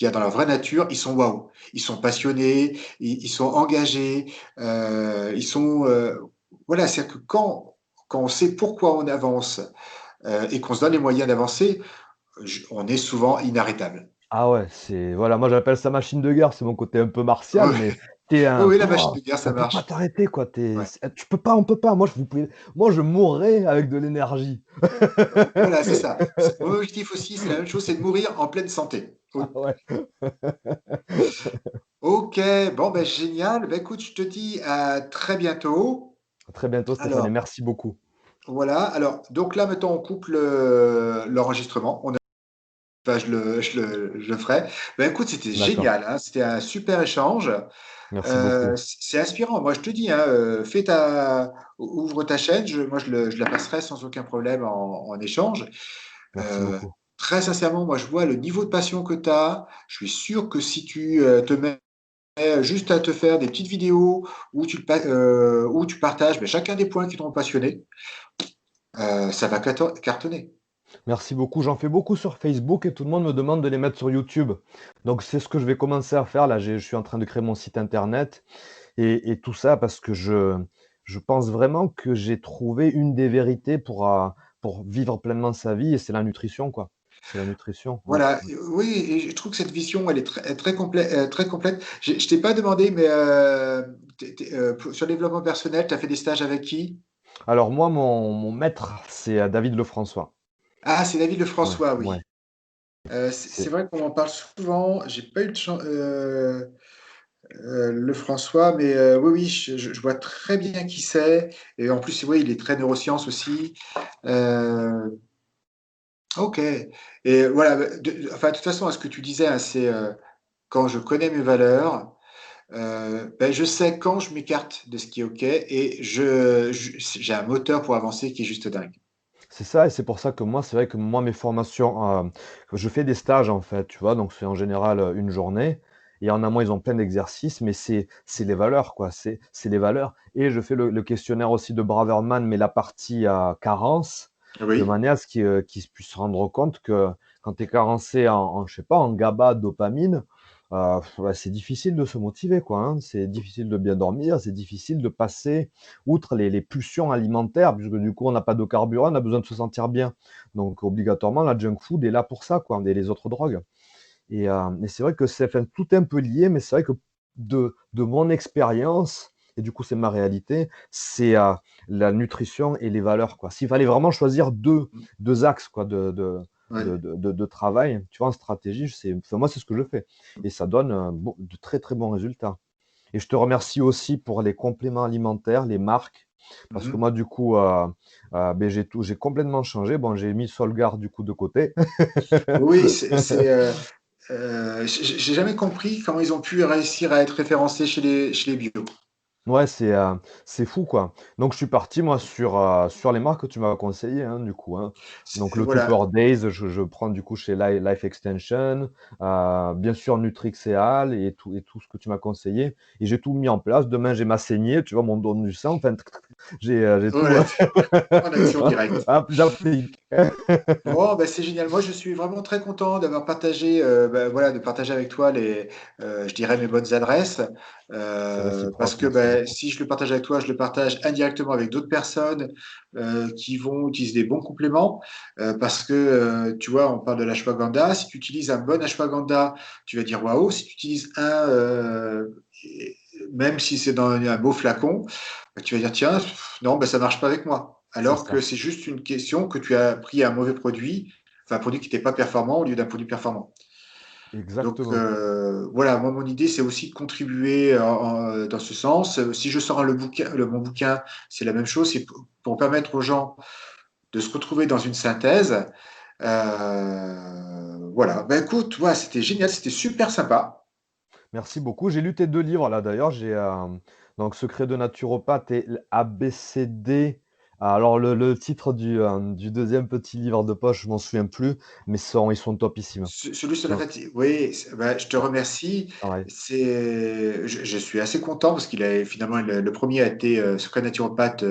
y a dans leur vraie nature, ils sont waouh. Ils sont passionnés, ils sont engagés, ils sont, voilà, c'est-à-dire que quand on sait pourquoi on avance et qu'on se donne les moyens d'avancer, on est souvent inarrêtable. Ah ouais, c'est voilà, moi j'appelle ça machine de guerre, c'est mon côté un peu martial, Oui, mais tu oui, un oui, la machine oh, de guerre, ça on peut pas marche. t'arrêter quoi, Ouais. tu peux pas, on peut pas. Moi je mourrais avec de l'énergie. Voilà, c'est ça. Mon objectif aussi, c'est la même chose, c'est de mourir en pleine santé. Ah ouais. Ok, bon, ben génial. Ben, écoute, je te dis à très bientôt. À très bientôt, Stéphane, et Alors, merci beaucoup. voilà. Alors, donc là, maintenant, on coupe l'enregistrement. Enfin, je le ferai. Ben, écoute, c'était D'accord. génial, hein. C'était un super échange. Merci beaucoup. C'est inspirant. Moi, je te dis, hein, ouvre ta chaîne. Moi, je la passerai sans aucun problème en échange. Merci Euh, beaucoup. Très sincèrement, moi, je vois le niveau de passion que tu as. Je suis sûr que si tu te mets juste à te faire des petites vidéos où tu partages mais chacun des points qui t'ont passionné, ça va cartonner. Merci beaucoup. J'en fais beaucoup sur Facebook et tout le monde me demande de les mettre sur YouTube. Donc c'est ce que je vais commencer à faire là. Je suis en train de créer mon site internet et tout ça parce que je pense vraiment que j'ai trouvé une des vérités pour vivre pleinement sa vie et c'est la nutrition, quoi. C'est la nutrition. Ouais, Voilà, ouais. oui, et je trouve que cette vision, elle est très complète, très complète. Je t'ai pas demandé, mais sur le développement personnel, tu as fait des stages avec qui? Alors moi, mon maître, c'est David Lefrançois. Ah, c'est David Ouais, Lefrançois, ouais. oui. C'est C'est vrai qu'on en parle souvent. J'ai pas eu de chance, Lefrançois, mais oui, oui, je vois très bien qui c'est. Et en plus, oui, il est très neurosciences aussi. Euh, ok. Et voilà, enfin, de toute façon, à ce que tu disais, hein, c'est quand je connais mes valeurs, ben, je sais quand je m'écarte de ce qui est ok et j'ai un moteur pour avancer qui est juste dingue. c'est ça et c'est pour ça que moi, c'est vrai que moi, mes formations, je fais des stages, en fait, tu vois? Donc c'est en général, 1 journée et en amont, ils ont plein d'exercices, mais c'est les valeurs, quoi. C'est les valeurs et je fais le questionnaire aussi de Braverman, mais la partie, carence, de Oui, manière à ce qu'ils puissent se rendre compte que quand tu es carencé en je sais pas, en GABA, dopamine, bah, c'est difficile de se motiver, quoi, hein. C'est difficile de bien dormir, c'est difficile de passer outre les pulsions alimentaires, puisque du coup, on n'a pas de carburant, on a besoin de se sentir bien. Donc, obligatoirement, la junk food est là pour ça, quoi, et les autres drogues. Et c'est vrai que enfin, tout est un peu lié, mais c'est vrai que de mon expérience, et du coup, c'est ma réalité, c'est la nutrition et les valeurs, quoi. S'il fallait vraiment choisir deux axes, quoi, ouais. de travail, tu vois, en stratégie, enfin, moi, c'est ce que je fais. Et ça donne de très, très bons résultats. Et je te remercie aussi pour les compléments alimentaires, les marques, parce que Mhm. moi, du coup, beh, j'ai complètement changé. Bon, j'ai mis Solgar, du coup, de côté. Oui, j'ai jamais compris comment ils ont pu réussir à être référencés chez les bio. Ouais, c'est fou, quoi. Donc je suis parti, moi, sur les marques que tu m'as conseillées, hein, du coup, hein. Donc le Voilà. Tutor Days, je prends, du coup, chez Life Extension, bien sûr Nutrixeal et tout ce que tu m'as conseillé et j'ai tout mis en place. Demain, j'ai ma saignée, tu vois, mon don du sang, enfin J'ai tout, Voilà, en action directe. hop, j'applique. Bon, bah, c'est génial. Moi, je suis vraiment très content d'avoir partagé, bah, voilà, de partager avec toi je dirais mes bonnes adresses, C'est parce réciproque, que merci bah, beaucoup. si je le partage avec toi, je le partage indirectement avec d'autres personnes qui vont utiliser des bons compléments, parce que tu vois, on parle de l'ashwagandha. Si tu utilises un bon ashwagandha, tu vas dire waouh. Si tu utilises même si c'est dans un beau flacon, bah, tu vas dire tiens, non, bah, ça marche pas avec moi. C'est Alors ça, que c'est juste une question que tu as pris un mauvais produit, enfin un produit qui n'était pas performant au lieu d'un produit performant. Donc exactement. voilà, moi mon idée c'est aussi de contribuer dans ce sens. Si je sors mon bouquin, c'est la même chose, c'est pour permettre aux gens de se retrouver dans une synthèse. Voilà, ben écoute, ouais, c'était génial, c'était super sympa. Merci beaucoup. J'ai lu tes 2 livres là d'ailleurs, donc Secret de naturopathe et l'ABCD. Alors le titre du 2e petit livre de poche, je m'en souviens plus, mais ils sont topissimes. Celui sur la Donc fatigue, oui, ben, je te remercie. pareil. Je suis assez content parce qu'il a finalement le premier a été Secret naturopathe.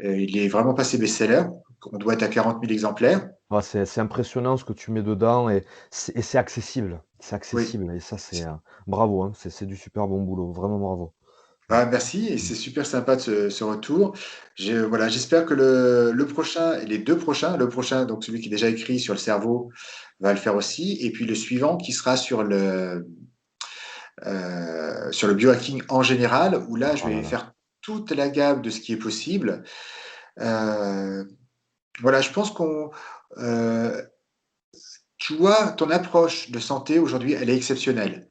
Il est vraiment passé best-seller. On doit être à 40 000 exemplaires. Ouais, c'est impressionnant ce que tu mets dedans et c'est accessible. C'est Oui. accessible et ça c'est, bravo, hein, c'est du super bon boulot, vraiment bravo. Mmh. Ah, merci et Mmh. c'est super sympa de ce retour. Voilà, j'espère que le prochain et les deux prochains, le prochain, donc celui qui est déjà écrit sur le cerveau, va le faire aussi. Et puis le suivant qui sera sur le biohacking en général, où là, je Oh là vais là. faire toute la gamme de ce qui est possible. Euh, voilà, je pense euh, tu vois, ton approche de santé aujourd'hui, elle est exceptionnelle.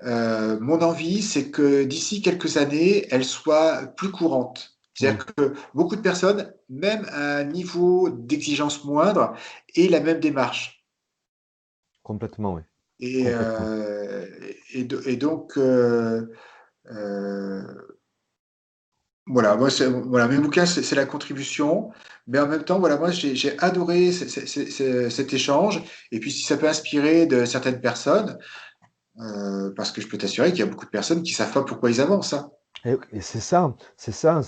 Mon envie, c'est que d'ici quelques années, elle soit plus courante. Oui, C'est-à-dire que beaucoup de personnes, même à un niveau d'exigence moindre, aient la même démarche. complètement, oui, Et, complètement. euh, et donc, euh, voilà, voilà, mes bouquins, c'est la contribution, mais en même temps, voilà, moi, j'ai adoré cet échange. Et puis, si ça peut inspirer de certaines personnes, parce que je peux t'assurer qu'il y a beaucoup de personnes qui savent pas pourquoi ils avancent, hein. Et c'est ça,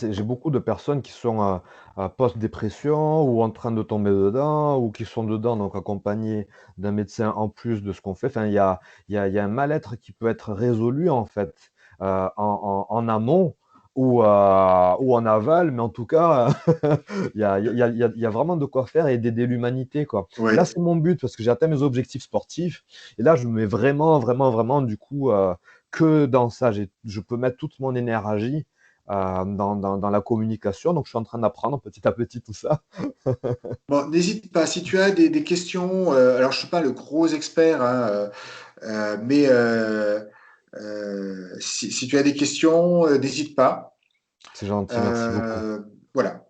j'ai beaucoup de personnes qui sont, post-dépression ou en train de tomber dedans ou qui sont dedans, donc accompagnés d'un médecin en plus de ce qu'on fait. Enfin, il y a un mal-être qui peut être résolu en fait, en amont ou en aval, mais en tout cas, il y a vraiment de quoi faire et d'aider l'humanité, quoi. Et là, Oui. c'est mon but parce que j'ai atteint mes objectifs sportifs et là, je me mets vraiment, vraiment, vraiment du coup, que dans ça. Je peux mettre toute mon énergie dans la communication. Donc, je suis en train d'apprendre petit à petit tout ça. Bon, n'hésite pas, si tu as des questions, alors je suis pas le gros expert, hein, mais si tu as des questions, n'hésite pas. C'est gentil, merci beaucoup. Euh, voilà.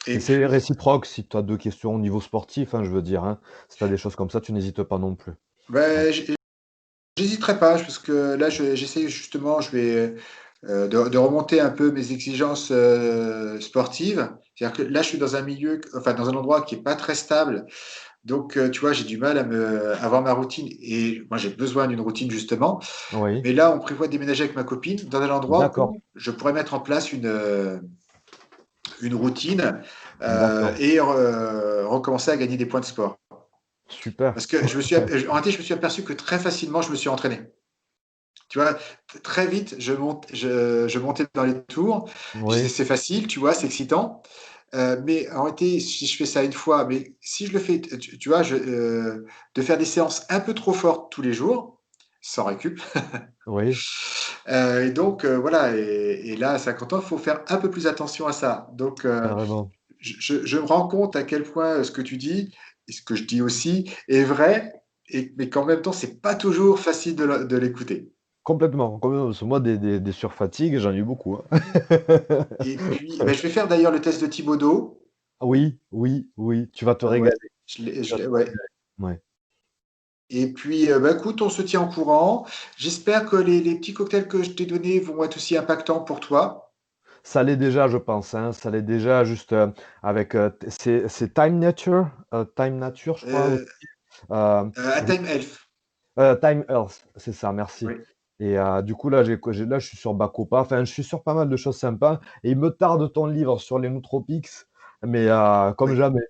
Et Et c'est puis, réciproque si tu as 2 questions au niveau sportif, hein, je veux dire, hein. Si tu as des choses comme ça, tu n'hésites pas non plus. Ouais. ben, j'hésiterai pas, parce que là, j'essaie justement, je vais de remonter un peu mes exigences sportives. C'est-à-dire que là, je suis dans un milieu, enfin, dans un endroit qui est pas très stable. Donc, tu vois, j'ai du mal à avoir ma routine. Et moi, j'ai besoin d'une routine, justement. Oui, Mais là, on prévoit de déménager avec ma copine dans un endroit d'accord, où je pourrais mettre en place une routine d'accord. et recommencer à gagner des points de sport. Super. Parce que en réalité, je me suis aperçu que très facilement, je me suis entraîné. Tu vois, très vite, je montais dans les tours. Je disais, Oui, c'est facile, tu vois, c'est excitant. Mais en réalité, si je fais ça une fois, mais si je le fais, tu vois, de faire des séances un peu trop fortes tous les jours, sans récup. oui, Et donc, voilà, et là, à 50 ans, il faut faire un peu plus attention à ça. Donc, carrément. je me rends compte à quel point ce que tu dis, et ce que je dis aussi, est vrai, mais qu'en même temps, c'est pas toujours facile de l'écouter. Complètement, complètement, parce que moi, des surfatigues, j'en ai eu beaucoup, hein. Et puis, eh ben, je vais faire d'ailleurs le test de Thibaudot. Oui, oui, oui, tu vas te Ouais, régaler. Tu vas te ouais. régaler. Ouais. Et puis, bah, écoute, on se tient au courant. J'espère que les petits cocktails que je t'ai donnés vont être aussi impactants pour toi. Ça l'est déjà, je pense, hein. Ça l'est déjà juste, avec, c'est Time Nature, je crois, Euh, hem, à avec Time Health. Time Earth, c'est ça, merci. Oui. Et du coup, là, là, je suis sur Bacopa. Enfin, je suis sur pas mal de choses sympas. Et il me tarde ton livre sur les nootropics, mais comme Oui. jamais.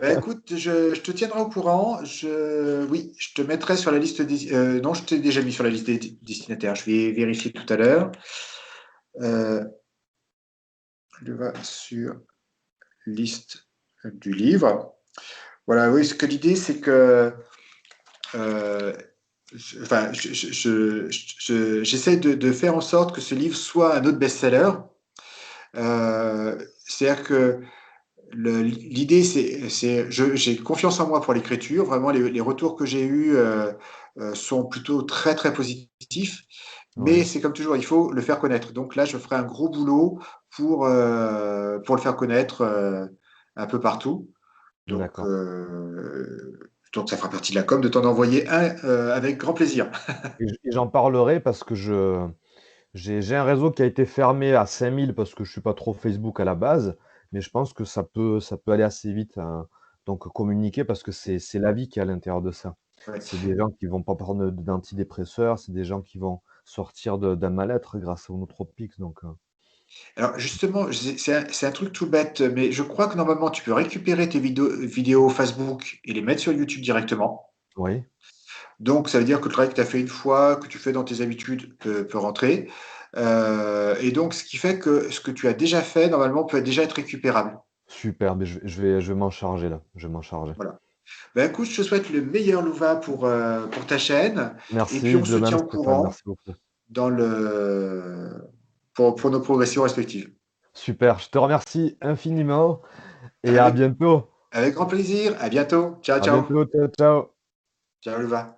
Bah, écoute, je te tiendrai au courant. Oui, je te mettrai sur la liste des. Non, je t'ai déjà mis sur la liste des destinataires. Je vais vérifier tout à l'heure. Euh, je vais sur liste du livre. Voilà, oui, ce que l'idée, c'est que euh, enfin, j'essaie de faire en sorte que ce livre soit un autre best-seller. C'est-à-dire que l'idée, j'ai confiance en moi pour l'écriture. Vraiment, les retours que j'ai eus sont plutôt très, très positifs. Mais Oui, c'est comme toujours, il faut le faire connaître. Donc là, je ferai un gros boulot pour le faire connaître un peu partout. Donc, d'accord. euh, donc, ça fera partie de la com de t'en envoyer un avec grand plaisir. Et j'en parlerai parce que j'ai un réseau qui a été fermé à 5000 parce que je suis pas trop Facebook à la base, mais je pense que ça peut aller assez vite, hein. Donc communiquer parce que c'est la vie qui est à l'intérieur de ça. Ouais. C'est des gens qui vont pas prendre d'antidépresseurs, c'est des gens qui vont sortir d'un mal-être grâce aux nootropics, donc Alors justement, c'est un truc tout bête, mais je crois que normalement tu peux récupérer tes vidéos Facebook et les mettre sur YouTube directement. oui, Donc ça veut dire que le travail que tu as fait une fois, que tu fais dans tes habitudes, peut rentrer. Et donc ce qui fait que ce que tu as déjà fait, normalement, peut déjà être récupérable. super, beh, je vais m'en charger là, je vais m'en charger. Voilà. Ben écoute, je te souhaite le meilleur Louva pour ta chaîne. Et puis Merci, on de se même tient au Stéphane, courant merci beaucoup. dans pour nos progressions respectives. Super, je te remercie infiniment et à Avec, bientôt. avec grand plaisir. À bientôt. Ciao, À ciao. bientôt, ciao, ciao. Ciao, Louva.